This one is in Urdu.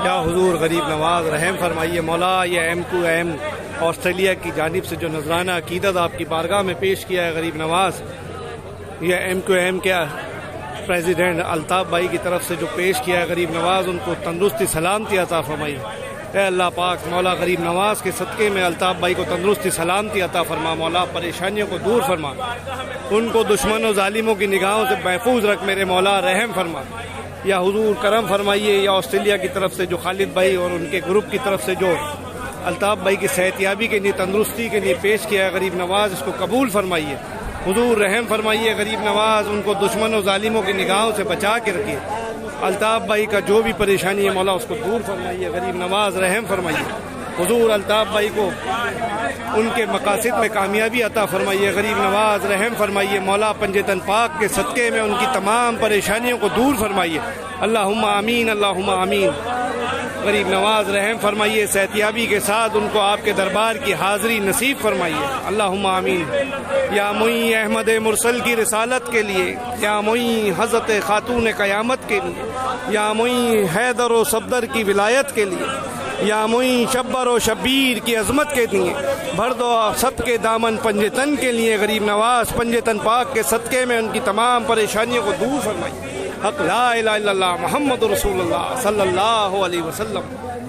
یا حضور غریب نواز رحم فرمائیے مولا. یہ M2M آسٹریلیا کی جانب سے جو نذرانہ عقیدت آپ کی بارگاہ میں پیش کیا ہے غریب نواز، یہ M2M کے پریزیڈنٹ الطاف بھائی کی طرف سے جو پیش کیا ہے غریب نواز، ان کو تندرستی سلامتی عطا فرمائیے. اے اللہ پاک مولا غریب نواز کے صدقے میں الطاف بھائی کو تندرستی سلامتی عطا فرما مولا. پریشانیوں کو دور فرما، ان کو دشمنوں ظالموں کی نگاہوں سے محفوظ رکھ میرے مولا. رحم فرما یا حضور کرم فرمائیے. یا آسٹریلیا کی طرف سے جو خالد بھائی اور ان کے گروپ کی طرف سے جو الطاف بھائی کی صحت یابی کے لیے تندرستی کے لیے پیش کیا ہے غریب نواز، اس کو قبول فرمائیے. حضور رحم فرمائیے غریب نواز، ان کو دشمنوں ظالموں کی نگاہوں سے بچا کے رکھیے. الطاف بھائی کا جو بھی پریشانی ہے مولا اس کو دور فرمائیے. غریب نواز رحم فرمائیے. حضور الطاف بھائی کو ان کے مقاصد میں کامیابی عطا فرمائیے. غریب نواز رحم فرمائیے مولا. پنجتن پاک کے صدقے میں ان کی تمام پریشانیوں کو دور فرمائیے. اللہم آمین اللہم آمین. غریب نواز رحم فرمائیے. صحتیابی کے ساتھ ان کو آپ کے دربار کی حاضری نصیب فرمائیے. اللہم آمین. یا معین احمد مرسل کی رسالت کے لیے، یا معین حضرت خاتون قیامت کے لیے، یا معین حیدر و صفدر کی ولایت کے لیے، یا معین شبر و شبیر کی عظمت کے لیے، بھر دو سب کے دامن پنجتن کے لیے. غریب نواز پنجتن پاک کے صدقے میں ان کی تمام پریشانیوں کو دور فرمائیے. حق لا الہ الا اللہ محمد رسول اللہ صلی اللہ علیہ وسلم.